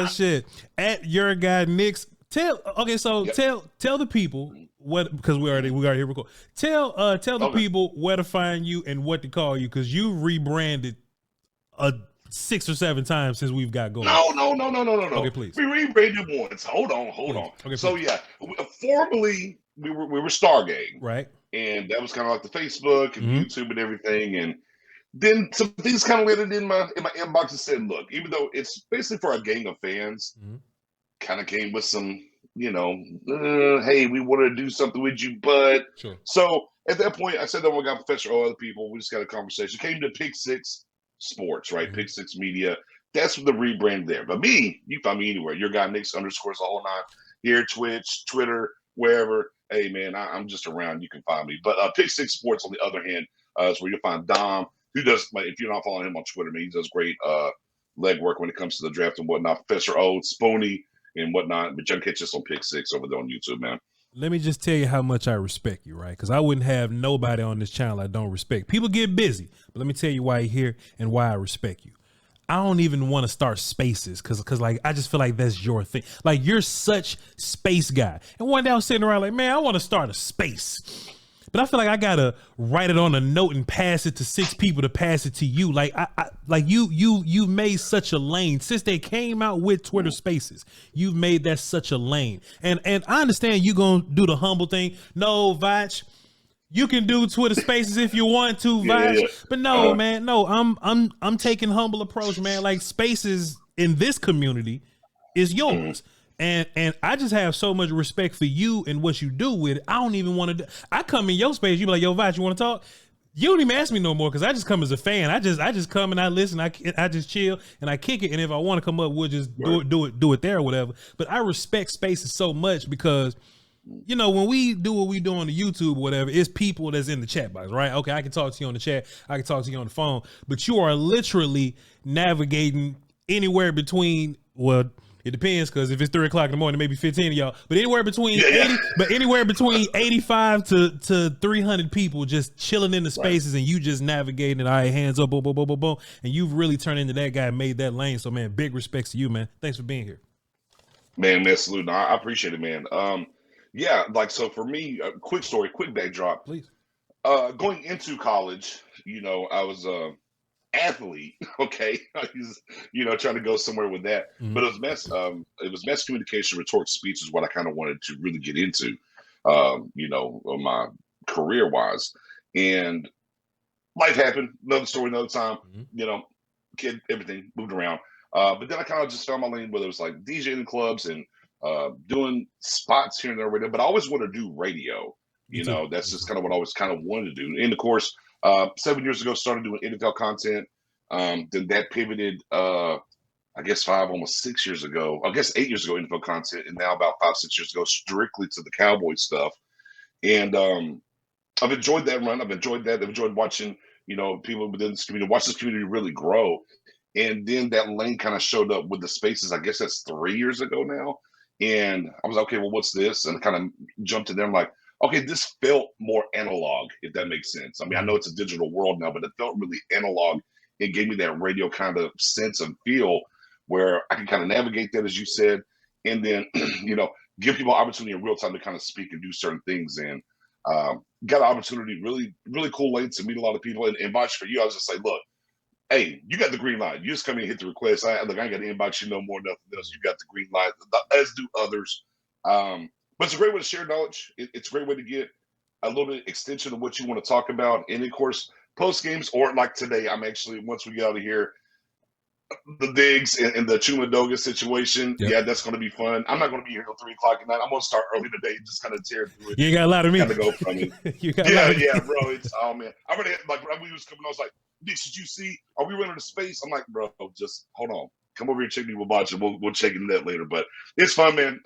Oh shit! At your guy Nick's. Tell the people what, because we already here record. Tell the people where to find you and what to call you, because you rebranded 6 or 7 times since we've got going. No. Okay, please. We rebranded once. Hold on. Okay, so please. yeah, formerly we were Stargate, right? And that was kind of like the Facebook and YouTube and everything. And then some things kind of landed in my inbox and said, look, even though it's basically for a gang of fans, kind of came with some, hey, we want to do something with you, but sure. So at that point, I said that we got Professor O, other people, we just got a conversation. Came to Pick Six Sports, right? Pick Six Media. That's the rebrand there. But me, you find me anywhere. Your guy Nick's underscores the whole 9 here, Twitch, Twitter, wherever. Hey man, I'm just around. You can find me. But Pick Six Sports, on the other hand, is where you'll find Dom, who does, if you're not following him on Twitter, man, he does great legwork when it comes to the draft and whatnot. Professor O, Spoony, and whatnot. But you can catch us on Pick Six over there on YouTube, man. Let me just tell you how much I respect you, right? Because I wouldn't have nobody on this channel I don't respect. People get busy, but let me tell you why you're here and why I respect you. I don't even want to start spaces because like I just feel like that's your thing. Like you're such space guy. And one day I was sitting around like, man, I want to start a space. But I feel like I gotta write it on a note and pass it to 6 people to pass it to you. Like you made such a lane since they came out with Twitter Spaces. You've made that such a lane, and I understand you gonna do the humble thing. No, Voch, you can do Twitter Spaces if you want to, Voch. Yeah. But no, man, no. I'm taking humble approach, man. Like Spaces in this community is yours. And I just have so much respect for you and what you do with it. I don't even want to. I come in your space. You be like, yo, Voch, you want to talk? You don't even ask me no more because I just come as a fan. I just come and I listen. I just chill and I kick it. And if I want to come up, we'll just do it there or whatever. But I respect Spaces so much because, when we do what we do on the YouTube or whatever, it's people that's in the chat box, right? Okay, I can talk to you on the chat. I can talk to you on the phone. But you are literally navigating anywhere between, well, it depends, because if it's 3 o'clock in the morning, maybe 15 of y'all, but anywhere between 85 to 300 people just chilling in the spaces, and you just navigating it. All right, hands up, boom, boom, boom, boom, boom, and you've really turned into that guy and made that lane. So, man, big respects to you, man. Thanks for being here. Man, salute. I appreciate it, man. So for me, a quick story, quick backdrop. Please. Going into college, I was athlete, okay. I was, trying to go somewhere with that, but it was mass communication, rhetoric speech is what I kind of wanted to really get into, my career wise, and life happened. Another story, another time. Kid, everything moved around, but then I kind of just found my lane, whether it was like DJing in clubs and doing spots here and there, but I always wanted to do radio. That's just kind of what I always kind of wanted to do, and of course. 7 years ago, started doing NFL content. Then that pivoted, I guess 8 years ago, NFL content, and now about 5, 6 years ago, strictly to the Cowboys stuff. And I've enjoyed that run. I've enjoyed that. I've enjoyed watching, people within this community, watch this community really grow. And then that lane kind of showed up with the spaces. I guess that's 3 years ago now. And I was like, okay, well, what's this? And kind of jumped in there. I'm like, okay, this felt more analog, if that makes sense. I mean, I know it's a digital world now, but it felt really analog. It gave me that radio kind of sense and feel where I can kind of navigate that, as you said, and then, give people opportunity in real time to kind of speak and do certain things. And got an opportunity, really, really cool lane to meet a lot of people. And inbox for you, I was just like, look, hey, you got the green light. You just come in and hit the request. I ain't got to inbox you no more, nothing else. You got the green light, as do others. But it's a great way to share knowledge. It's a great way to get a little bit of extension of what you want to talk about. And of course, post games, or like today, I'm actually, once we get out of here, the digs and the Chumadoga situation. Yep. Yeah, that's going to be fun. I'm not going to be here till 3 o'clock at night. I'm going to start early today, just kind of tear through it. You got a lot of me. Kind of go from it. Yeah, bro. It's, oh man. I already had, like, when we was coming, I was like, Nick, did you see, are we running to space? I'm like, bro, just hold on. Come over here and check me with Voch, and we'll check into that later. But it's fun, man.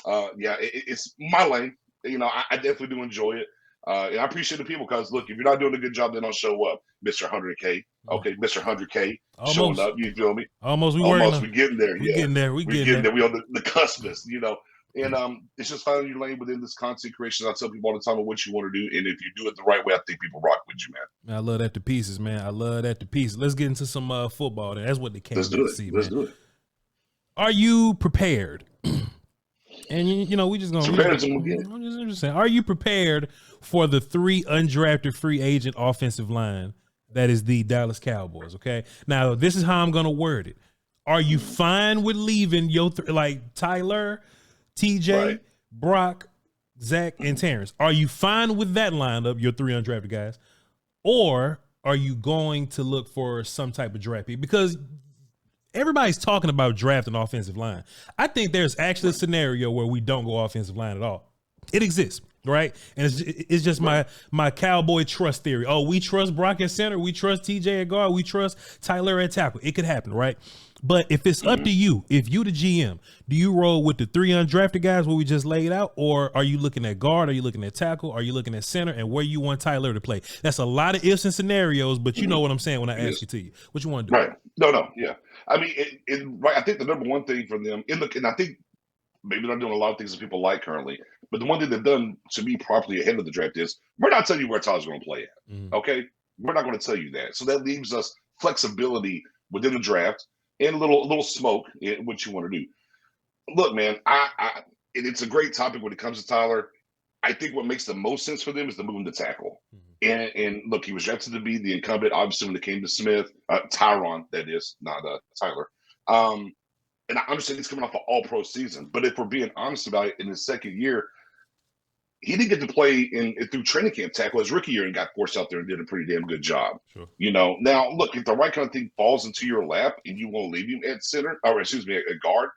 It's my lane. I definitely do enjoy it. And I appreciate the people, because look, if you're not doing a good job, they don't show up. Mr. 100K. Okay, Mr. 100K showing up. You feel me? Almost. We getting there. We getting there. We on the cuspness, And it's just finding your lane within this content creation. I tell people all the time what you want to do. And if you do it the right way, I think people rock with you, man. I love that to pieces, man. I love that to pieces. Let's get into some football. That's what they came to see, man. Let's do it. Are you prepared? And you know, we just gonna. I'm just saying. Are you prepared for the 3 undrafted free agent offensive line that is the Dallas Cowboys? Okay. Now this is how I'm gonna word it. Are you fine with leaving your like Tyler, TJ, Right. Brock, Zach, and Terrence? Are you fine with that lineup, your 3 undrafted guys, or are you going to look for some type of draft pick? Because everybody's talking about drafting offensive line. I think there's actually a scenario where we don't go offensive line at all. It exists, right? And it's just my Cowboy trust theory. Oh, we trust Brock at center. We trust TJ at guard. We trust Tyler at tackle. It could happen, right? But if it's up to you, if you the GM, do you roll with the 3 undrafted guys what we just laid out, or are you looking at guard? Are you looking at tackle? Are you looking at center? And where you want Tyler to play? That's a lot of ifs and scenarios, but you know what I'm saying when I ask it to you. What you want to do? Right. No, yeah. I mean, right. I think the number one thing for them, and I think maybe they're doing a lot of things that people like currently, but the one thing they've done to me properly ahead of the draft is we're not telling you where Tyler's going to play at. Okay, we're not going to tell you that. So that leaves us flexibility within the draft and a little smoke in what you want to do. Look, man, and it's a great topic when it comes to Tyler. I think what makes the most sense for them is to move him to tackle. And look, he was drafted to be the incumbent, obviously, when it came to Smith, Tyron, that is, not Tyler. And I understand he's coming off an all-pro season. But if we're being honest about it, in his second year, he didn't get to play through training camp tackle his rookie year and got forced out there and did a pretty damn good job. Sure. You know, now, look, if the right kind of thing falls into your lap and you want to leave him at center, or excuse me, at guard,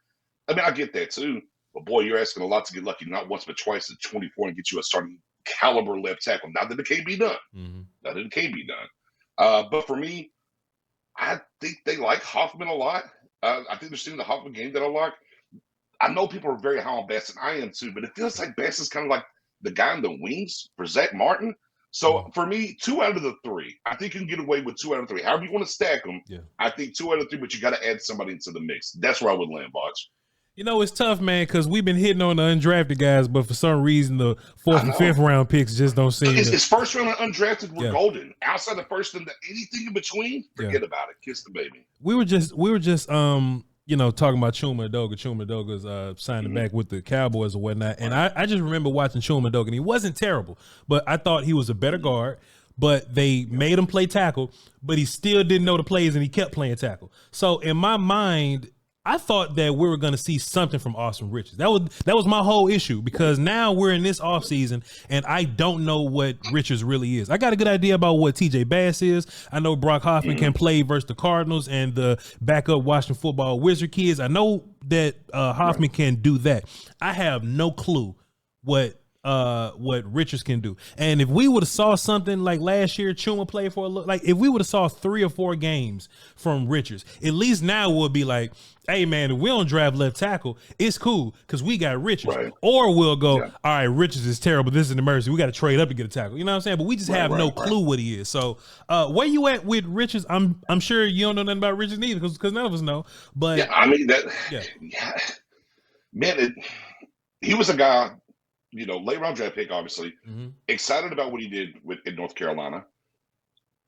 I mean, I get that too. But, boy, you're asking a lot to get lucky, not once but twice at 24 and get you a starting caliber left tackle. Not that it can't be done. Not that it can't be done. But for me, I think they like Hoffman a lot. I think they're seeing the Hoffman game that I like. I know people are very high on Bass, and I am too, but it feels like Bass is kind of like the guy in the wings for Zach Martin. So for me, 2 out of the 3. I think you can get away with 2 out of 3. However you want to stack them, I think 2 out of 3, but you got to add somebody into the mix. That's where I would land, Voch. You know, it's tough, man, because we've been hitting on the undrafted guys, but for some reason, the 4th and 5th round picks just don't seem It's first round undrafted, we're golden. Outside the first and anything in between, forget about it. Kiss the baby. We were just you know, talking about Chuma Edoga. Chuma Edoga's signing back with the Cowboys and whatnot. And I just remember watching Chuma Edoga, and he wasn't terrible, but I thought he was a better guard. But they made him play tackle, but he still didn't know the plays, and he kept playing tackle. So in my mind, I thought that we were going to see something from Austin Richards. That was my whole issue, because now we're in this offseason and I don't know what Richards really is. I got a good idea about what TJ Bass is. I know Brock Hoffman can play versus the Cardinals and the backup Washington football Wizard kids. I know that Hoffman can do that. I have no clue what Richards can do. And if we would have saw something like last year, Chuma played for a look, like if we would have saw 3 or 4 games from Richards, at least now we'll be like, hey man, if we don't draft left tackle, it's cool because we got Richards. Right. Or we'll go, all right, Richards is terrible. This is an emergency. We got to trade up to get a tackle. You know what I'm saying? But we just have no clue what he is. So where you at with Richards? I'm sure you don't know nothing about Richards neither, because none of us know. But I mean that. Man, he was a guy. You know, late round draft pick, obviously, excited about what he did in North Carolina,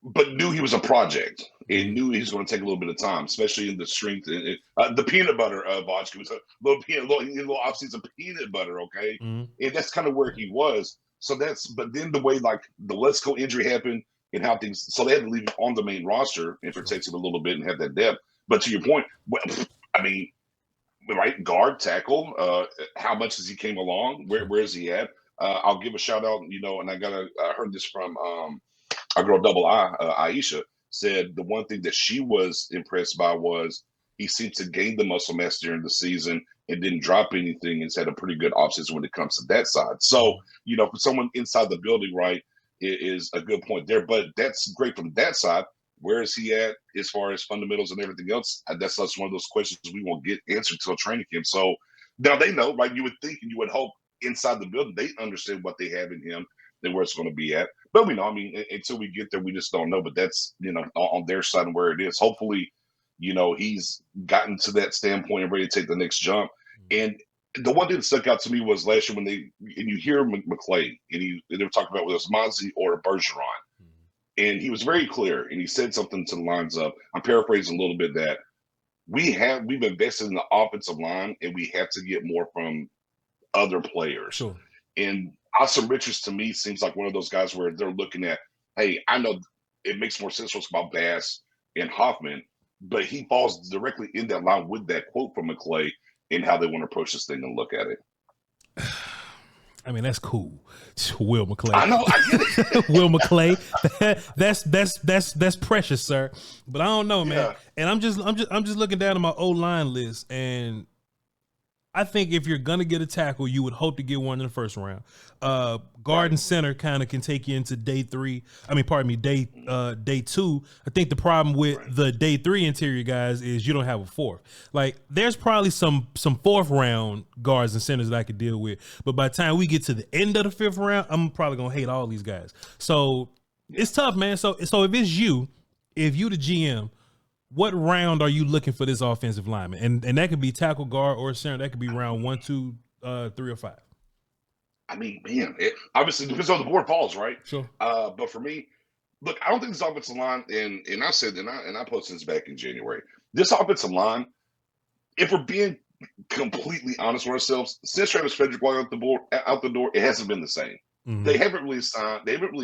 but knew he was a project and knew he was going to take a little bit of time, especially in the strength and the peanut butter. Voch was a little off-season peanut butter, okay, and that's kind of where he was. So but then the way like the Let's Go injury happened and how things, so they had to leave him on the main roster and protect him a little bit and have that depth. But to your point, I mean. Right, guard, tackle. How much has he came along? Where is he at? I'll give a shout out. You know, and I heard this from our girl Double I, Aisha, said the one thing that she was impressed by was he seemed to gain the muscle mass during the season and didn't drop anything, and had a pretty good offseason when it comes to that side. So, you know, for someone inside the building, right, is a good point there. But that's great from that side. Where is he at as far as fundamentals and everything else? That's one of those questions we won't get answered till training camp. So now they know, right? You would think and you would hope inside the building they understand what they have in him and where it's going to be at. But we know, I mean, until we get there, we just don't know. But that's, you know, on their side and where it is. Hopefully, you know, he's gotten to that standpoint and ready to take the next jump. And the one thing that stuck out to me was last year when you hear McClay and they were talking about whether it's Mozzie or Bergeron. And he was very clear, and he said something to the lines of, I'm paraphrasing a little bit, that we've invested in the offensive line, and we have to get more from other players. Sure. And Austin Richards to me seems like one of those guys where they're looking at, hey, I know it makes more sense for us about Bass and Hoffman, but he falls directly in that line with that quote from McClay and how they want to approach this thing and look at it. I mean, that's cool. Will McClay. I know, I get it. Will McClay. That's precious, sir. But I don't know, man. Yeah. And I'm just looking down at my O-line list, and I think if you're gonna get a tackle, you would hope to get one in the first round. Guard and center kind of can take you into day 2. I think the problem with the day 3 interior guys is you don't have a fourth. Like, there's probably some 4th round guards and centers that I could deal with, but by the time we get to the end of the 5th round, I'm probably gonna hate all these guys. So it's tough, man. So if it's you the GM, what round are you looking for this offensive lineman? And that could be tackle, guard, or center. That could be round 1, 2, 3, or 5. I mean, man, it obviously depends on the board falls, right? Sure. But for me, look, I don't think this offensive line, and I said, and I posted this back in January, this offensive line, if we're being completely honest with ourselves, since Travis Frederick walked out the door, it hasn't been the same. Mm-hmm. They haven't really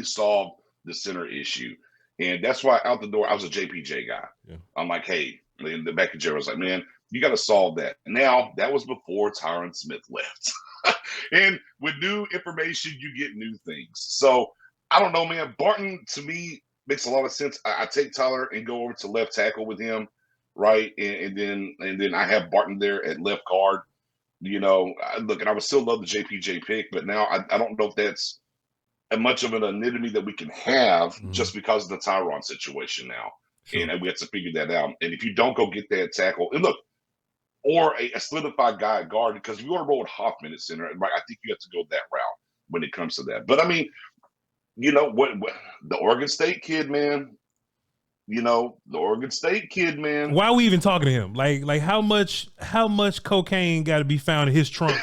solved the center issue. And that's why out the door, I was a JPJ guy. Yeah. I'm like, hey, in the back of Jerry, I was like, man, you got to solve that. Now, that was before Tyron Smith left. And with new information, you get new things. So, I don't know, man. Barton, to me, makes a lot of sense. I take Tyler and go over to left tackle with him, right? And then I have Barton there at left guard. You know, look, and I would still love the JPJ pick, but now I don't know if that's much of an anonymity that we can have just because of the Tyron situation now. Sure. And we have to figure that out. And if you don't go get that tackle, and look, or a solidified guy at guard, because if you want to roll with Hoffman at center, right, I think you have to go that route when it comes to that. But I mean, you know, what the Oregon State kid, man, Why are we even talking to him? Like how much cocaine got to be found in his trunk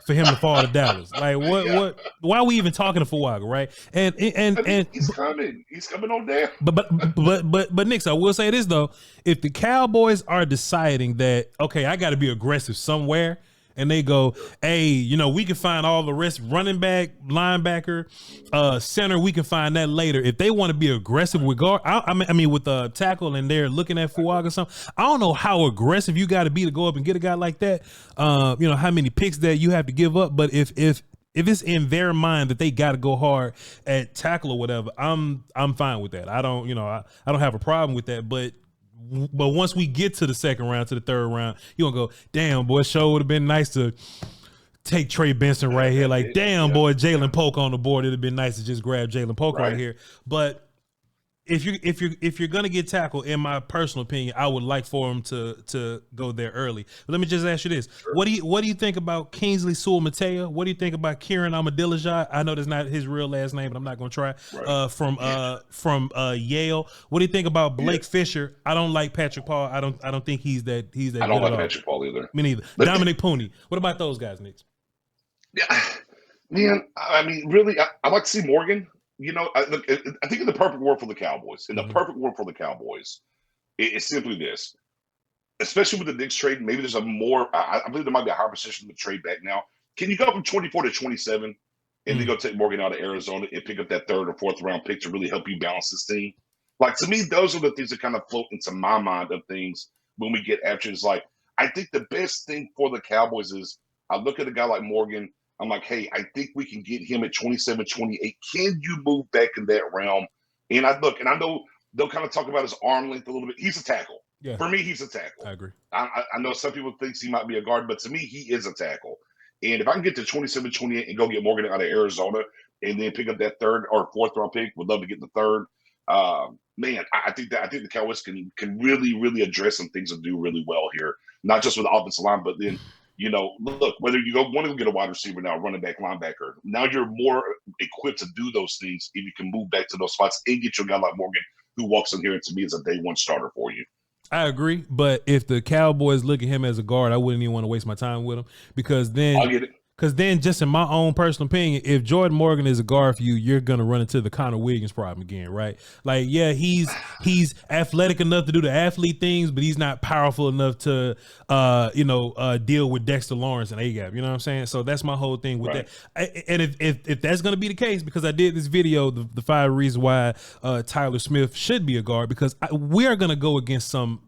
for him to fall to Dallas? Like what? Why are we even talking to Fuaga, right? And he's coming on there. But Nick, I will say this though: if the Cowboys are deciding that, okay, I got to be aggressive somewhere, and they go, hey, we can find all the rest, running back, linebacker, center, we can find that later. If they want to be aggressive with guard, I mean with the tackle, and they're looking at Fuaga or something, I don't know how aggressive you got to be to go up and get a guy like that. How many picks that you have to give up. But if it's in their mind that they got to go hard at tackle or whatever, I'm fine with that. I don't have a problem with that. But once we get to the second round, to the third round, you're going to go, damn, boy, sure would have been nice to take Trey Benson right here. Like, damn, boy, Jalen Polk on the board. It would have been nice to just grab Jalen Polk right here. But if you're gonna get tackled, in my personal opinion, I would like for him to go there early. But let me just ask you this: sure. What do you think about Kingsley Sewell-Mattea? What do you think about Kieran Ahmadillijah? I know that's not his real last name, but I'm not gonna try. Right. From Yale. What do you think about Blake Fisher? I don't like Patrick Paul. I don't think he's that. I don't like Patrick Paul either. Me neither. Dominic Pooney. What about those guys, Nick? Yeah, man. I mean, really, I'd like to see Morgan. I think in the perfect world for the Cowboys, it's simply this. Especially with the Knicks trade, maybe there's I believe there might be a higher position to trade back now. Can you go from 24 to 27 and then go take Morgan out of Arizona and pick up that 3rd or 4th round pick to really help you balance this team? Like, to me, those are the things that kind of float into my mind of things when we get after. It's like, I think the best thing for the Cowboys is I look at a guy like Morgan. I'm like, hey, I think we can get him at 27, 28. Can you move back in that realm? And I know they'll kind of talk about his arm length a little bit. He's a tackle. Yeah. For me, he's a tackle. I agree. I know some people think he might be a guard, but to me, he is a tackle. And if I can get to 27, 28 and go get Morgan out of Arizona and then pick up that 3rd or 4th round pick, would love to get the 3rd. Man, I think the Cowboys can really, really address some things and do really well here. Not just with the offensive line, but then look, whether you want to get a wide receiver now, running back, linebacker, now you're more equipped to do those things if you can move back to those spots and get your guy like Morgan who walks in here and to me is a day 1 starter for you. I agree, but if the Cowboys look at him as a guard, I wouldn't even want to waste my time with him because then, Because then, just in my own personal opinion, if Jordan Morgan is a guard for you, you're gonna run into the Connor Williams problem again, right? Like, yeah, he's athletic enough to do the athlete things, but he's not powerful enough to, deal with Dexter Lawrence and A-Gap. You know what I'm saying? So that's my whole thing with that. And if that's gonna be the case, because I did this video, the 5 reasons why Tyler Smith should be a guard, because we are gonna go against some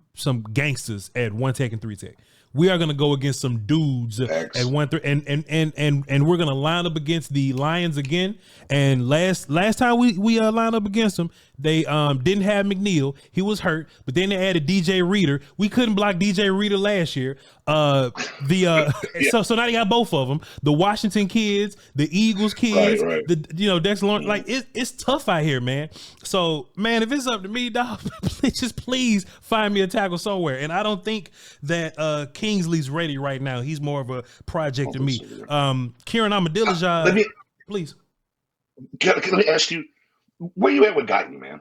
gangsters at 1 Tech and 3 Tech. We are going to go against some dudes at 1-3, and we're going to line up against the Lions again. And last time we lined up against them, they didn't have McNeil. He was hurt, but then they added DJ Reader. We couldn't block DJ Reader last year. So now they got both of them. The Washington kids, the Eagles kids, Dexter Lawrence. Like it's tough out here, man. So man, if it's up to me, dog, please find me a tackle somewhere. And I don't think that Kingsley's ready right now. He's more of a project to me. Kieran Ahmadillah, please. Can I ask you, where you at with Guyton, man?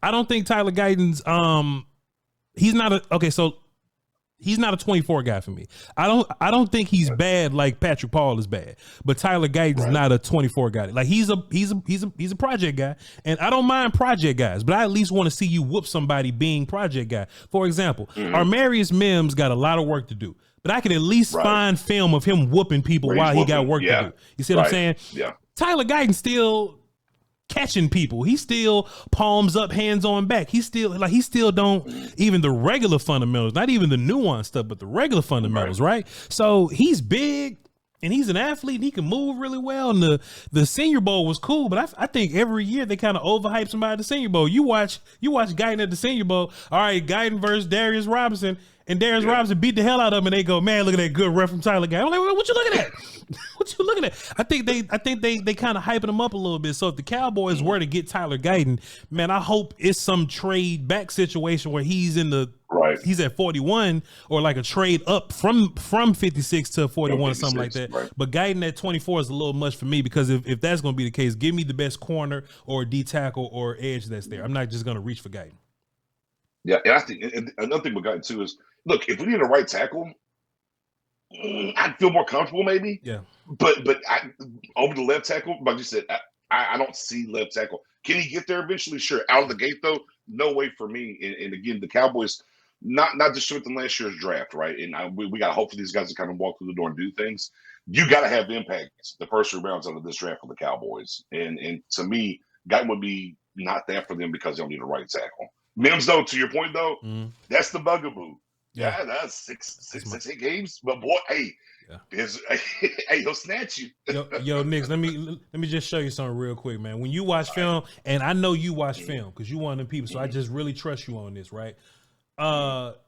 I don't think Tyler Guyton's he's not a 24 guy for me. I don't think he's bad like Patrick Paul is bad, but Tyler Guyton's not a 24 guy. Like he's a project guy, and I don't mind project guys, but I at least want to see you whoop somebody being project guy. For example, Armarius Mims got a lot of work to do, but I could at least find film of him whooping people while he got work to do. You see what I'm saying? Yeah. Tyler Guyton's still catching people. He still palms up, hands on back. He still don't even the regular fundamentals, not even the nuanced stuff, but the regular fundamentals, right? So he's big and he's an athlete and he can move really well. And the Senior Bowl was cool, but I think every year they kind of overhype somebody at the Senior Bowl. You watch Guyton at the Senior Bowl. All right, Guyton versus Darius Robinson. And Darius Robinson beat the hell out of him, and they go, man, look at that good ref from Tyler Guyton. I'm like, what you looking at? What you looking at? I think they kind of hyping him up a little bit. So if the Cowboys were to get Tyler Guyton, man, I hope it's some trade back situation where he's he's at 41, or like a trade up from 56 to 41 or something like that. Right. But Guyton at 24 is a little much for me, because if that's going to be the case, give me the best corner or D tackle or edge that's there. I'm not just going to reach for Guyton. Yeah, and I think another thing with Guyton too is, look, if we need a right tackle, I'd feel more comfortable maybe. Yeah. But over the left tackle, like you said, I don't see left tackle. Can he get there eventually? Sure. Out of the gate though, no way for me. And again, the Cowboys not just within last year's draft, right? And we got to hope for these guys to kind of walk through the door and do things. You got to have impact the first 3 rounds out of this draft for the Cowboys. And to me, Guyton would be not that for them because they don't need a right tackle. Mims, though, to your point, though, that's the bugaboo. Yeah, that's six, 8 games. But boy, hey, he'll snatch you. yo, Nix, let me just show you something real quick, man. When you watch film, and I know you watch film because you one of them people, so I just really trust you on this, right?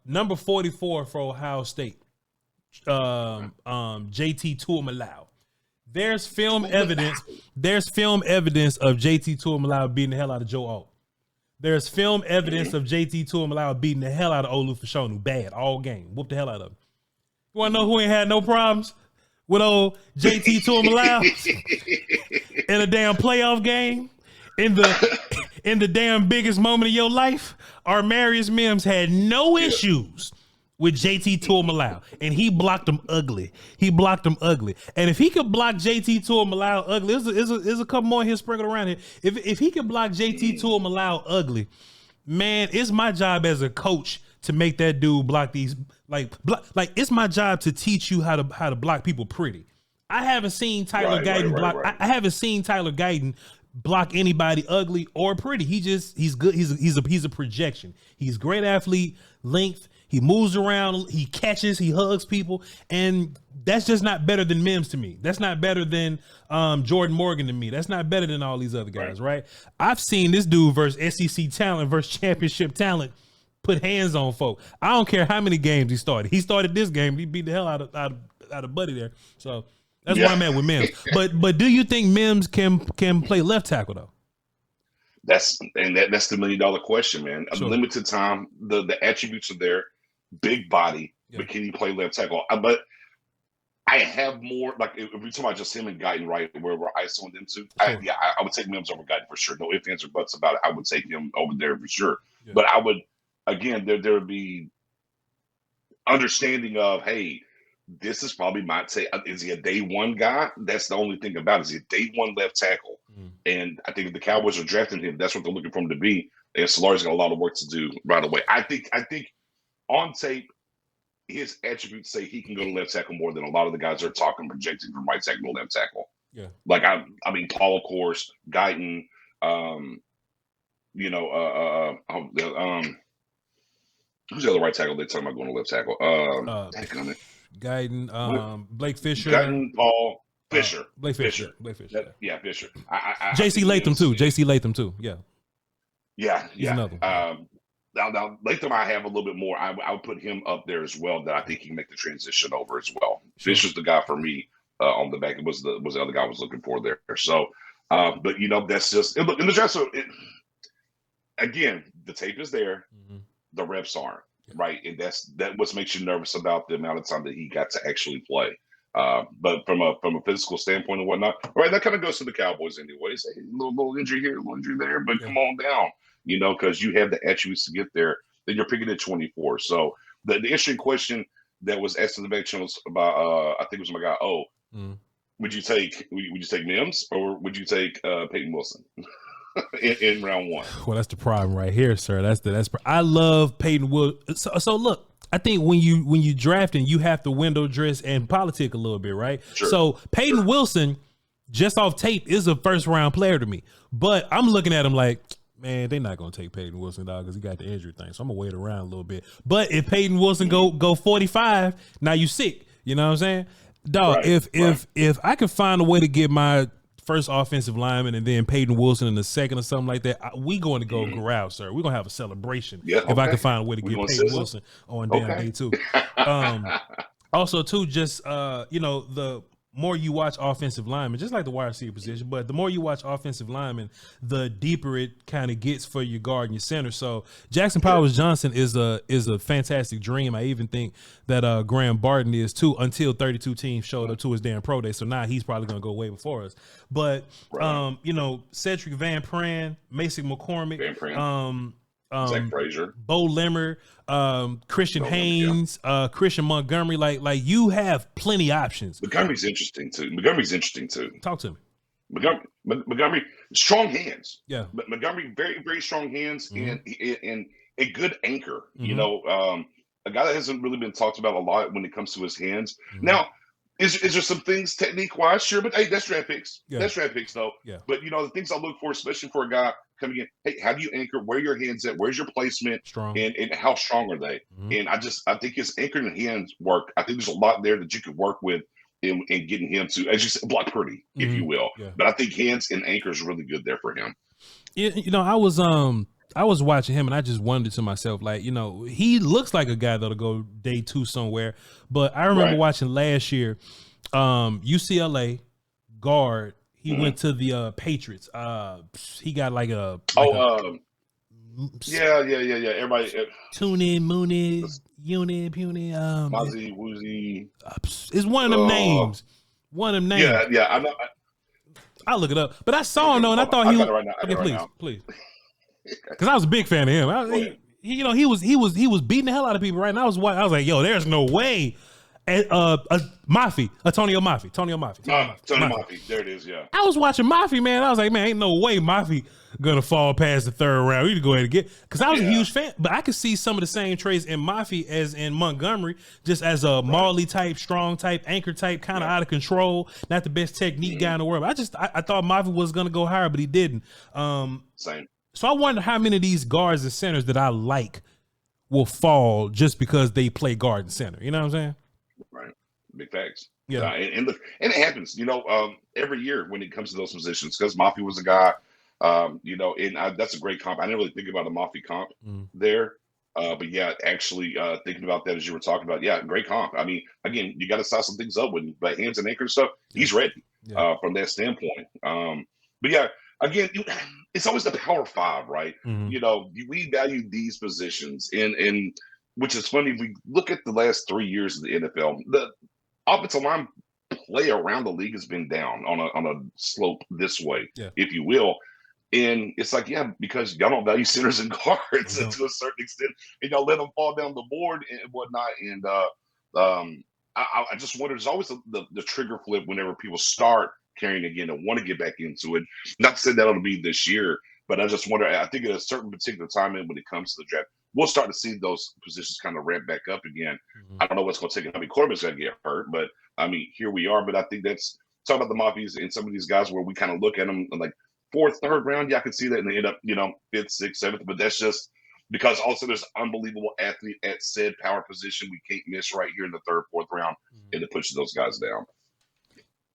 Number 44 for Ohio State, JT Tuimalau. There's film evidence of JT Tuimalau beating the hell out of Joe Alt. There's film evidence of JT Tuimalau beating the hell out of Olu Fashanu. Bad, all game. Whoop the hell out of him. You want to know who ain't had no problems with old JT Tuimalau in a damn playoff game? In the damn biggest moment of your life? Armarius Mims had no issues with JT Tuimalau, and he blocked him ugly. And if he could block JT Tuimalau ugly, there's a couple more here sprinkled around here. If he could block JT Tuimalau ugly, man, it's my job as a coach to make that dude block these. Like it's my job to teach you how to block people pretty. I haven't seen Tyler Guyton block. I haven't seen Tyler Guyton block anybody ugly or pretty. He's good. He's a projection. He's a great athlete, length. He moves around, he catches, he hugs people, and that's just not better than Mims to me. That's not better than Jordan Morgan to me. That's not better than all these other guys, right? I've seen this dude versus SEC talent versus championship talent put hands on folk. I don't care how many games he started. He started this game. He beat the hell out of Buddy there. So that's where I'm at with Mims. But do you think Mims can play left tackle though? That's the $1 million question, man. Sure. Limited time, the attributes are there. Big body, but can he play left tackle? But I have more, like, if we're talking about just him and Guyton, right, where we're ISOing them to, I would take Mims over Guyton for sure. No ifs, ands, or buts about it. I would take him over there for sure. Yeah. But I would, again, there would be understanding of, hey, this is probably my take. Is he a day one guy? That's the only thing about it. Is he a day one left tackle? And I think if the Cowboys are drafting him, that's what they're looking for him to be. And Solari's got a lot of work to do right away. I think on tape, his attributes say he can go to left tackle more than a lot of the guys are talking, projecting from right tackle to left tackle. Yeah. Like I mean, Paul, of course, Guyton, who's the other right tackle they're talking about going to left tackle? Guyton, Blake Fisher. Guyton, Paul, Fisher. Blake Fisher. Yeah, Fisher. JC Latham too. JC Latham too. Yeah. Yeah. He's another one. Now Latham, I have a little bit more. I would put him up there as well. That I think he can make the transition over as well. Sure. Fisher's the guy for me on the back. It was the other guy I was looking for there. So, but that's just look in the draft. So again, the tape is there. Mm-hmm. The reps aren't right, and that what makes you nervous about the amount of time that he got to actually play. But from a physical standpoint and whatnot, right, that kind of goes to the Cowboys anyways. Hey, little injury here, little injury there, but come on down, because you have the attributes to get there. Then you're picking at 24. So the interesting question that was asked in the back channels about, I think it was my guy. Would you take Mims or would you take Peyton Wilson in round one? Well, that's the problem right here, sir. I love Peyton Wilson. So look. I think when you drafting, you have to window dress and politic a little bit, right? Sure. So Peyton Wilson, just off tape, is a first round player to me. But I'm looking at him like, man, they're not gonna take Peyton Wilson, dog, because he got the injury thing. So I'm gonna wait around a little bit. But if Peyton Wilson go 45, now you sick. You know what I'm saying? Dog, right, if I can find a way to get my first offensive lineman and then Peyton Wilson in the second or something like that, we going to go growl, sir. We're going to have a celebration if I can find a way to get Peyton Wilson on damn day too. Also, too, just, the more you watch offensive linemen, just like the wide receiver position, but the more you watch offensive linemen, the deeper it kind of gets for your guard and your center. So Jackson Powers Johnson is a fantastic dream. I even think that Graham Barton is too, until 32 teams showed up to his damn pro day. So now he's probably going to go way before us. But Cedric Van Pran, Mason McCormick, Zach Frazier, Bo Limmer, Christian Haynes, Christian Montgomery, like you have plenty options. Montgomery's interesting too. Talk to me. Montgomery, strong hands. Yeah. But Montgomery, very, very strong hands and a good anchor. Mm-hmm. A guy that hasn't really been talked about a lot when it comes to his hands. Mm-hmm. Now, is there some things technique wise? Sure, but hey, that's draft picks. Yeah. That's draft picks though. Yeah. But the things I look for, especially for a guy coming in, hey, how do you anchor? Where are your hands at? Where's your placement? Strong. And how strong are they? Mm-hmm. And I think his anchor and hands work. I think there's a lot there that you could work with in getting him to, as you said, block pretty, if you will. Yeah. But I think hands and anchor is really good there for him. I was watching him and I just wondered to myself, like, he looks like a guy that'll go day 2 somewhere. But I remember watching last year, UCLA guard. He went to the Patriots. He got like a everybody Tune Mooney, Uni, Puny, Mozzie, Woozy. It's one of them names. Yeah, I know. I'll look it up. But I saw him though, and I thought he was okay. Please. Because I was a big fan of him. He was beating the hell out of people, right? And I was like, yo, there's no way. Antonio Mafi. Tony Mafi. There it is. Yeah. I was watching Mafi, man. I was like, man, ain't no way Mafi gonna fall past the 3rd round. We need to go ahead and get, because I was a huge fan, but I could see some of the same traits in Mafi as in Montgomery, just as a Marley type, strong type, anchor type, kind of out of control, not the best technique guy in the world. I thought Mafi was gonna go higher, but he didn't. Same. So I wonder how many of these guards and centers that I like will fall just because they play guard and center. You know what I'm saying? Right. Big facts. Yeah. And it happens, every year when it comes to those positions, because Mafi was a guy, that's a great comp. I didn't really think about a Mafi comp there. But yeah, actually thinking about that as you were talking about, great comp. I mean, again, you got to size some things up with hands and anchor stuff. He's ready from that standpoint. But yeah, again, it's always the power 5, right? Mm-hmm. We value these positions and which is funny. We look at the last 3 years of the NFL, the offensive line play around the league has been down on a slope this way, if you will. And it's like, because y'all don't value centers and guards to a certain extent, and y'all let them fall down the board and whatnot. And I just wonder. There's always the trigger flip whenever people start carrying again and want to get back into it. Not to say that it'll be this year, but I just wonder. I think at a certain particular time when it comes to the draft, we'll start to see those positions kind of ramp back up again. I don't know what's going to take and how many quarterbacks going to get hurt, but I mean, here we are. But I think that's talking about the Mafias and some of these guys where we kind of look at them like fourth, third round. Yeah, I can see that, and they end up, fifth, sixth, seventh. But that's just because also there's unbelievable athlete at said power position we can't miss right here in the third, fourth round, and it pushes those guys down.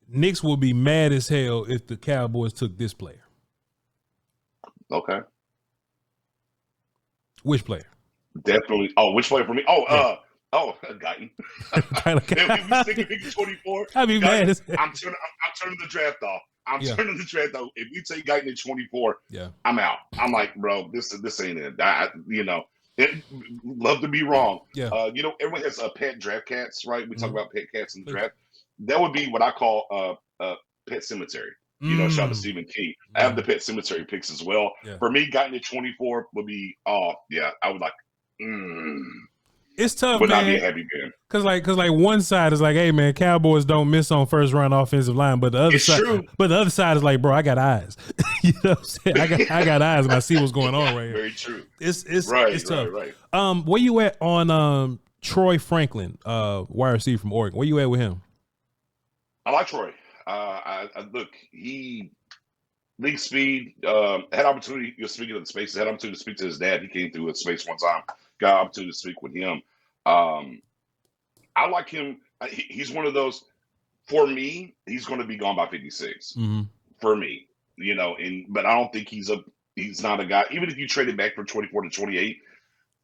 Knicks will be mad as hell if the Cowboys took this player. Okay. Which player? Definitely. Oh, which player for me? Guyton. We stick at 24. I'd be mad as hell. I'm turning the draft off. Turning the draft off. If you take Guyton at 24, I'm out. I'm like, bro, this ain't it. Love to be wrong. Yeah. Everyone has pet draft cats, right? We talk about pet cats in the draft. That would be what I call pet cemetery. Shout out to Stephen King. I have the pet cemetery picks as well. Yeah. For me, Guyton at 24 would be, I would like, It's tough, would man. not be a happy man. Cause one side is like, hey man, Cowboys don't miss on first round offensive line, but the other side is like, bro, I got eyes. You know what I'm saying? I got eyes and I see what's going on right here. Very true. It's tough. Right. Where you at on Troy Franklin, wide receiver from Oregon? Where you at with him? I like Troy. I look, he league speed, had opportunity, speaking of the space, had opportunity to speak to his dad. He came through with space one time, got opportunity to speak with him. I like him. He's one of those, for me, he's going to be gone by 56 for me, but I don't think he's not a guy, even if you trade it back from 24 to 28,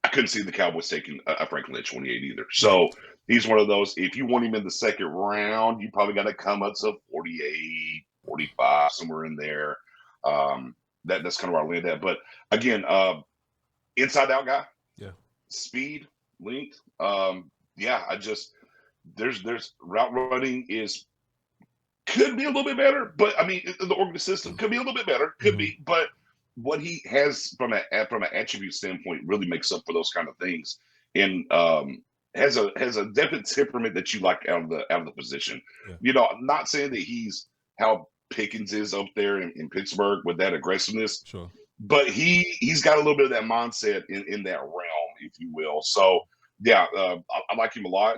I couldn't see the Cowboys taking a Franklin at 28 either. So he's one of those, if you want him in the second round, you probably got to come up to 48, 45, somewhere in there. That's kind of where I land at. But again, inside out guy, speed, length. There's route running could be a little bit better, but I mean, the Oregon system could be a little bit better, could be, but what he has from an attribute standpoint really makes up for those kind of things, and has a definite temperament that you like out of the position. I'm not saying that he's how Pickens is up there in Pittsburgh with that aggressiveness, but he's got a little bit of that mindset in that realm, if you will. So I like him a lot.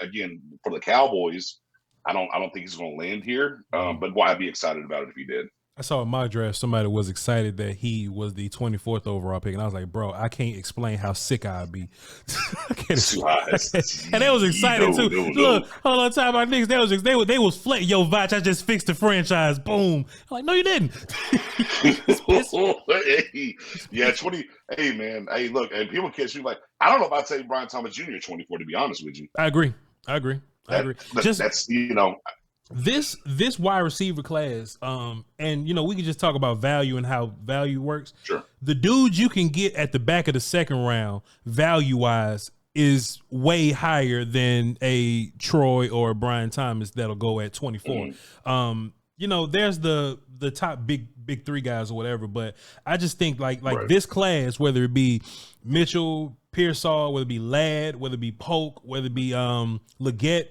Again, for the Cowboys, I don't think he's going to land here, but I'd be excited about it if he did. I saw in my draft somebody was excited that he was the 24th overall pick, and I was like, bro, I can't explain how sick I'd be. I can't. And they was excited too. Look, hold on, time about niggas. They was flat. Yo, Voch, I just fixed the franchise. Boom. I'm like, no, you didn't. 20. Hey, man. Hey, look, and people catch you like, I don't know if I'd say Brian Thomas Jr. 24, to be honest with you. I agree. This wide receiver class, and we can just talk about value and how value works. Sure. The dudes you can get at the back of the second round, value wise, is way higher than a Troy or a Brian Thomas that'll go at 24. There's the top big three guys or whatever, but I just think like this class, whether it be Mitchell, Pearsall, whether it be Ladd, whether it be Polk, whether it be Leggett,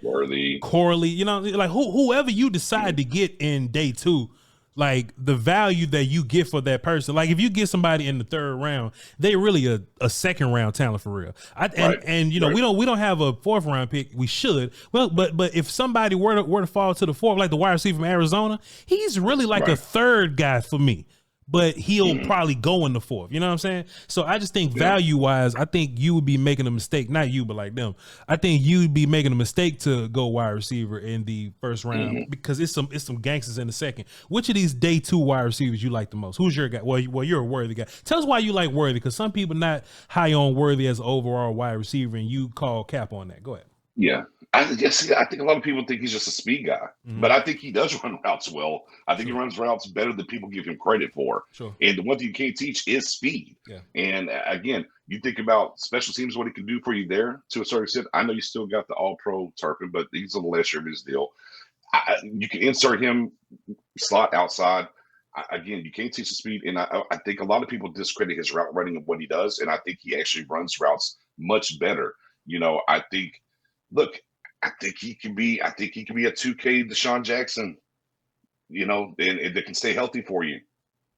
Corley, like whoever you decide to get in day two, like the value that you get for that person. Like if you get somebody in the third round, they really a second round talent for real. We don't have a fourth round pick. We should. Well, but if somebody were to fall to the fourth, like the wide receiver from Arizona, he's really like a third guy for me. But he'll probably go in the fourth. You know what I'm saying? So I just think value-wise, I think you would be making a mistake. Not you, but like them. I think you'd be making a mistake to go wide receiver in the first round because it's some gangsters in the second. Which of these day two wide receivers you like the most? Who's your guy? Well, you're a Worthy guy. Tell us why you like Worthy, because some people not high on Worthy as an overall wide receiver, and you call cap on that. Go ahead. Yeah. I think a lot of people think he's just a speed guy, but I think he does run routes well. I think he runs routes better than people give him credit for. And the one thing you can't teach is speed. And again, you think about special teams, what he can do for you there to a certain extent. I know you still got the all-pro Turpin, but he's a little lesser of his deal. You can insert him slot outside. Again, you can't teach the speed. And I think a lot of people discredit his route running of what he does. And I think he actually runs routes much better. I think, look, I think he can be a 2K Deshaun Jackson, and that can stay healthy for you.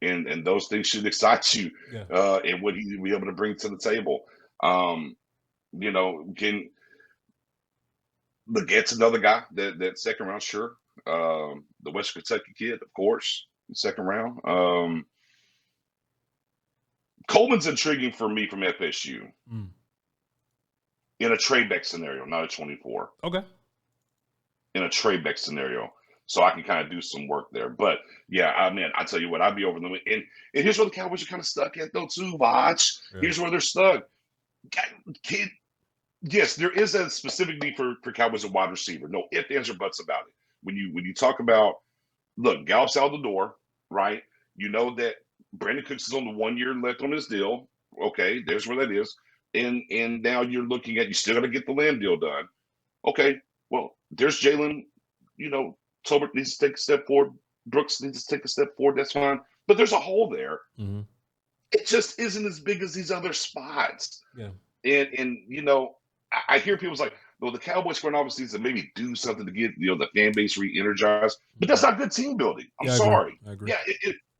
And those things should excite you, Yeah. and what he'll be able to bring to the table. Can Legette's another guy that second round, sure. The West Kentucky kid, of course, second round. Coleman's intriguing for me from FSU in a trade back scenario, not a 24. Okay. In a trade back scenario, so I can kind of do some work there. But yeah, I tell you what, I'd be over them. And here's where the Cowboys are kind of stuck at though too, Voch. Yeah. Here's where they're stuck. Yes, there is a specific need for Cowboys at wide receiver. No ifs, ands, or buts about it. When you talk about, look, Gallup's out the door, right? You know that Brandon Cooks is on the 1 year left on his deal. Okay, there's where that is. And now you're looking at, you still got to get the Lamb deal done. Okay, well, there's Jalen. Tolbert needs to take a step forward. Brooks needs to take a step forward. That's fine. But there's a hole there. Mm-hmm. It just isn't as big as these other spots. Yeah. And I hear people like, well, the Cowboys front office needs to maybe do something to get the fan base re-energized. But that's not good team building. I'm sorry. I agree. Yeah,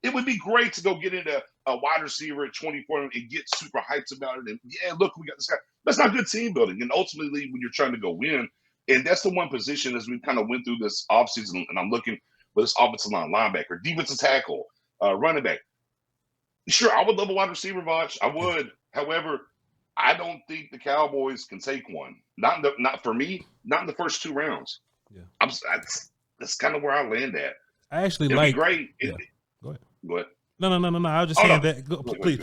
it would be great to go get into a wide receiver at 24 and get super hyped about it. And yeah, look, we got this guy. That's not good team building. And ultimately, when you're trying to go win, and that's the one position as we kind of went through this offseason, and I'm looking for this offensive line, linebacker, defensive tackle, running back. Sure, I would love a wide receiver, Voch. I would. However, I don't think the Cowboys can take one. Not for me. Not in the first 2 rounds. Yeah, that's kind of where I land at. I actually It'd be great. Yeah. Go ahead. Go ahead. No. I was just saying that. Please.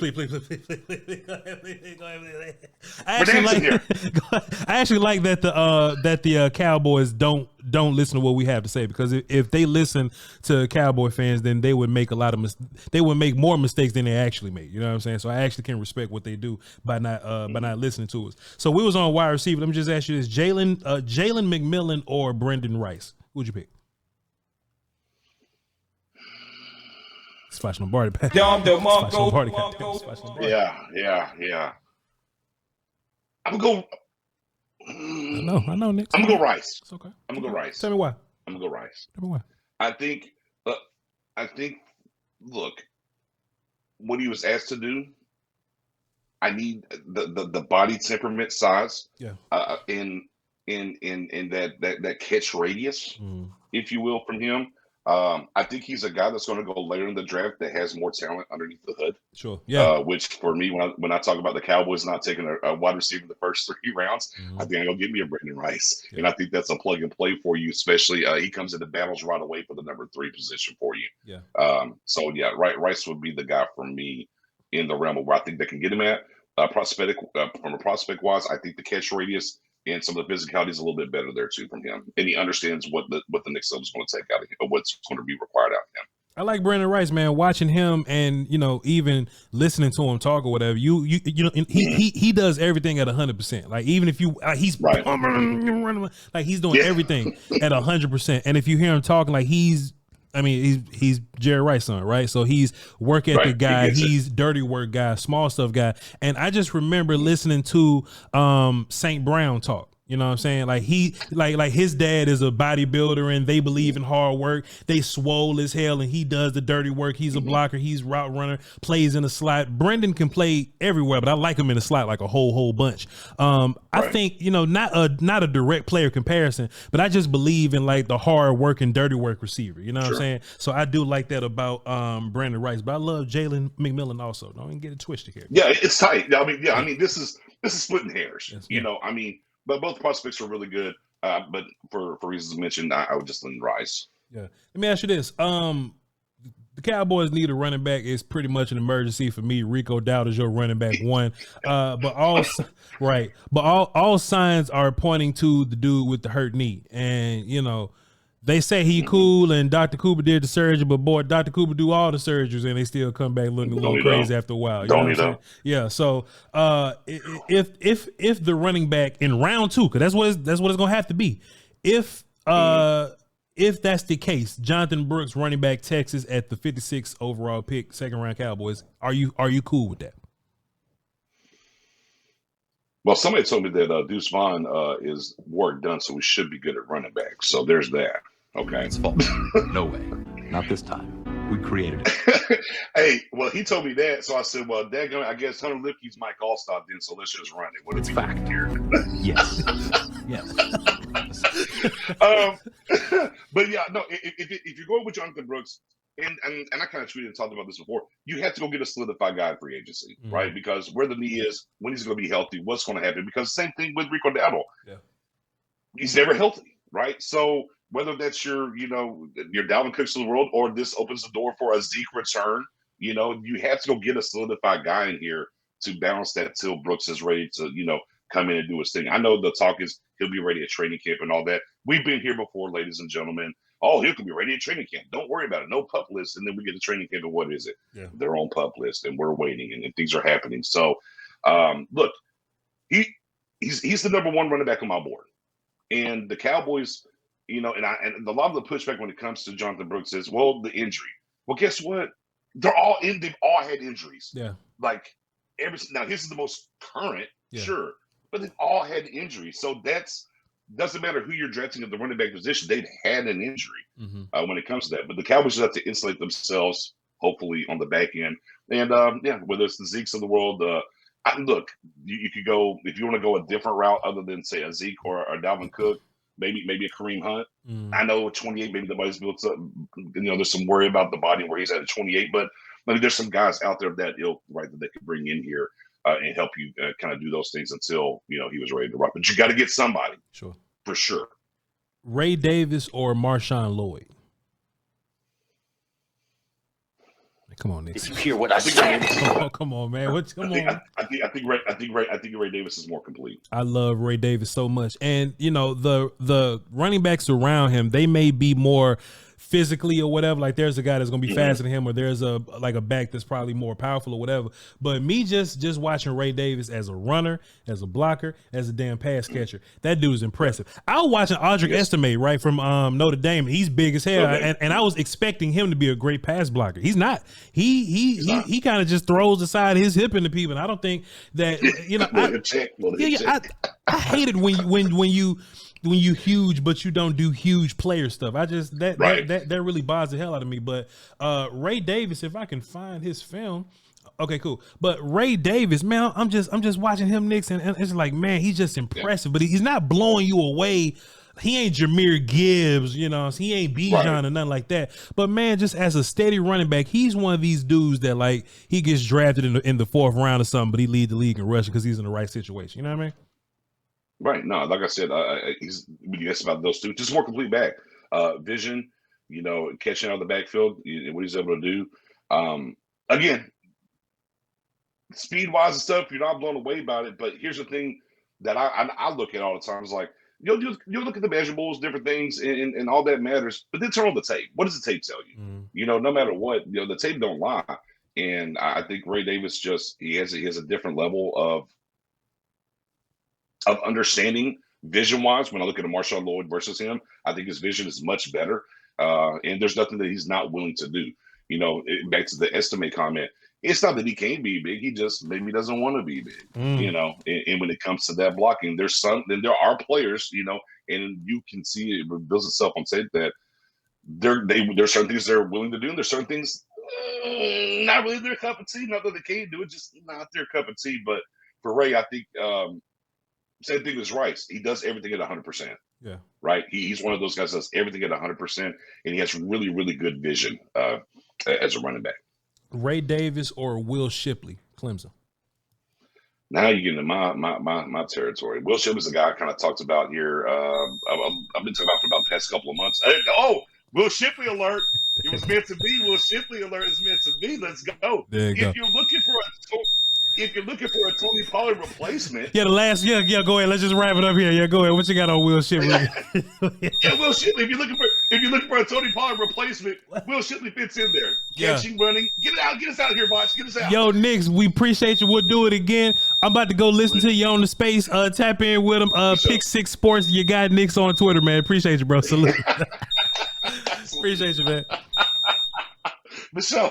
I actually like that the Cowboys don't listen to what we have to say, because if they listen to Cowboy fans, then they would make they would make more mistakes than they actually make. You know what I'm saying? So I actually can respect what they do by not listening to us. So we was on wide receiver. Let me just ask you this: Jalen McMillan or Brendan Rice? Who'd you pick? Voch Lombardi. Yeah. I'm gonna go. I know, Nick. I'm gonna go Rice. It's okay. I'm gonna go Rice. Tell me why. I'm gonna go Rice. Tell me why. I think. Look, what he was asked to do. I need the body temperament size. Yeah. In that catch radius, if you will, from him. I think he's a guy that's going to go later in the draft that has more talent underneath the hood. Sure. Yeah. Which for me, when I talk about the Cowboys not taking a wide receiver in the first 3 rounds, I think I'm going to get me a Brendan Rice. Yeah. And I think that's a plug and play for you, especially he comes into battles right away for the number 3 position for you. Yeah. So yeah, Rice would be the guy for me in the realm of where I think they can get him at. From a prospect wise, I think the catch radius and some of the physicality is a little bit better there too from him, and he understands what the next level is going to take out of him, or what's going to be required out of him. I like Brendan Rice, man. Watching him and even listening to him talk or whatever, he does everything at 100%. Like even if he's right. Like he's doing everything at 100%. And if you hear him talking, like he's Jerry Rice's son, right? So he's work ethic guy, he's dirty work guy, small stuff guy. And I just remember listening to St. Brown talk. You know what I'm saying? Like he like his dad is a bodybuilder and they believe in hard work. They swole as hell and he does the dirty work. He's a blocker, he's route runner, plays in the slot. Brendan can play everywhere, but I like him in the slot like a whole bunch. I think, not a direct player comparison, but I just believe in like the hard work and dirty work receiver. You know what I'm saying? So I do like that about Brendan Rice, but I love Jalen McMillan also. Don't even get it twisted here. Yeah, it's tight. I mean, this is splitting hairs. Yes, but both prospects are really good. But for reasons mentioned, I would just lean Rice. Yeah. Let me ask you this. The Cowboys need a running back. It's pretty much an emergency for me. Rico Dowd is your running back 1. But all signs are pointing to the dude with the hurt knee. And, they say he cool and Dr. Cooper did the surgery, but boy, Dr. Cooper do all the surgeries and they still come back looking a little crazy after a while. You know what I'm saying? Yeah. So if the running back in round 2, because that's what it's gonna have to be. If that's the case, Jonathan Brooks, running back Texas at the 56th overall pick, 2nd round Cowboys, are you cool with that? Well, somebody told me that Deuce Vaughn is work done, so we should be good at running back. So there's that. Okay. It's false. No way. Not this time. We created it. Hey, well, he told me that, so I said, well, daggone, I guess Hunter Lipke's Mike Allstott then, so let's just run it. What is fact here? Yes. Yes. But yeah, no, if you're going with Jonathan Brooks, and I kind of tweeted and talked about this before, you have to go get a solidified guy in free agency, right? Because where the knee is, when he's going to be healthy, what's going to happen? Because same thing with Rico Dowdle. Yeah. He's never healthy, right? So whether that's your Dalvin Cooks of the world, or this opens the door for a Zeke return, you have to go get a solidified guy in here to balance that till Brooks is ready to, come in and do his thing. I know the talk is he'll be ready at training camp and all that. We've been here before, ladies and gentlemen. Oh, he could be ready at training camp. Don't worry about it. No pup list. And then we get to training camp, and what is it? Yeah. Their own pup list, and we're waiting, and things are happening. So, look, he's the number one running back on my board. And the Cowboys, and a lot of the pushback when it comes to Jonathan Brooks is, well, the injury. Well, guess what? They've all had injuries. Yeah. Like now, his is the most current, yeah. Sure, but they've all had injuries. So doesn't matter who you're drafting at the running back position. They've had an injury when it comes to that. But the Cowboys just have to insulate themselves, hopefully, on the back end. And whether it's the Zekes of the world, look, you could go, if you want to go a different route other than say a Zeke or a Dalvin Cook, maybe a Kareem Hunt. I know 28, maybe the body's built up. There's some worry about the body where he's at 28, but there's some guys out there of that ilk, right, that they could bring in here and help you kind of do those things until he was ready to rock. But you got to get somebody, sure, for sure. Ray Davis or Marshawn Lloyd? Come on, Nick. Did you hear what I said? Come on, man. I think Ray Davis is more complete. I love Ray Davis so much, and the running backs around him, they may be more physically or whatever. Like there's a guy that's gonna be faster than him, or there's a back that's probably more powerful or whatever. But me just watching Ray Davis as a runner, as a blocker, as a damn pass catcher, that dude is impressive. I was watching Audric Estime, right, from Notre Dame. He's big as hell, and I was expecting him to be a great pass blocker. He's not. He kind of just throws aside his hip into people. And I don't think that I hate it when you huge but you don't do huge player stuff. That really bothers the hell out of me. But Ray Davis, if I can find his film, okay, cool. But Ray Davis, man, I'm just watching him, Knicks, and it's like, man, he's just impressive. But he's not blowing you away. He ain't Jahmyr Gibbs, he ain't Bijan or nothing like that. But man, just as a steady running back, he's one of these dudes that like he gets drafted in the fourth round or something, but he leads the league in rushing because he's in the right situation. You know what I mean? Right. No, like I said, he's when you ask about those two, just more complete back. Vision, catching out of the backfield, what he's able to do. Again, speed wise and stuff, you're not blown away about it. But here's the thing that I look at all the time is like, you'll look at the measurables, different things, and all that matters. But then turn on the tape. What does the tape tell you? No matter what, the tape don't lie. And I think Ray Davis he has a different level of understanding vision wise. When I look at a Marshawn Lloyd versus him, I think his vision is much better. And there's nothing that he's not willing to do. Back to the estimate comment, it's not that he can't be big. He just maybe doesn't want to be big, and when it comes to that blocking, there are players, and you can see it reveals itself on tape that there's certain things they're willing to do. And there's certain things not really their cup of tea. Not that they can't do it, just not their cup of tea. But for Ray, I think same thing as Rice. He does everything at 100%. Yeah. Right. He's one of those guys that does everything at 100%, and he has really, really good vision as a running back. Ray Davis or Will Shipley, Clemson? Now you get into my territory. Will Shipley's the guy I kind of talked about here. I've been talking about for about the past couple of months. Will Shipley alert! It was meant to be. Will Shipley alert is meant to be. Let's go. There you go. If you're looking for a Tony Pollard replacement, go ahead. Let's just wrap it up here. Yeah, go ahead. What you got on Will Shipley? Will Shipley. If you're looking for a Tony Pollard replacement, Will Shipley fits in there. Catching, running. Get it out. Get us out here, Voch. Get us out. Yo, Knicks, we appreciate you. We'll do it again. I'm about to go listen to you on the space. Tap in with him. Pick 6 Sports. You got Knicks on Twitter, man. Appreciate you, bro. Salute. Appreciate you, man. Michelle.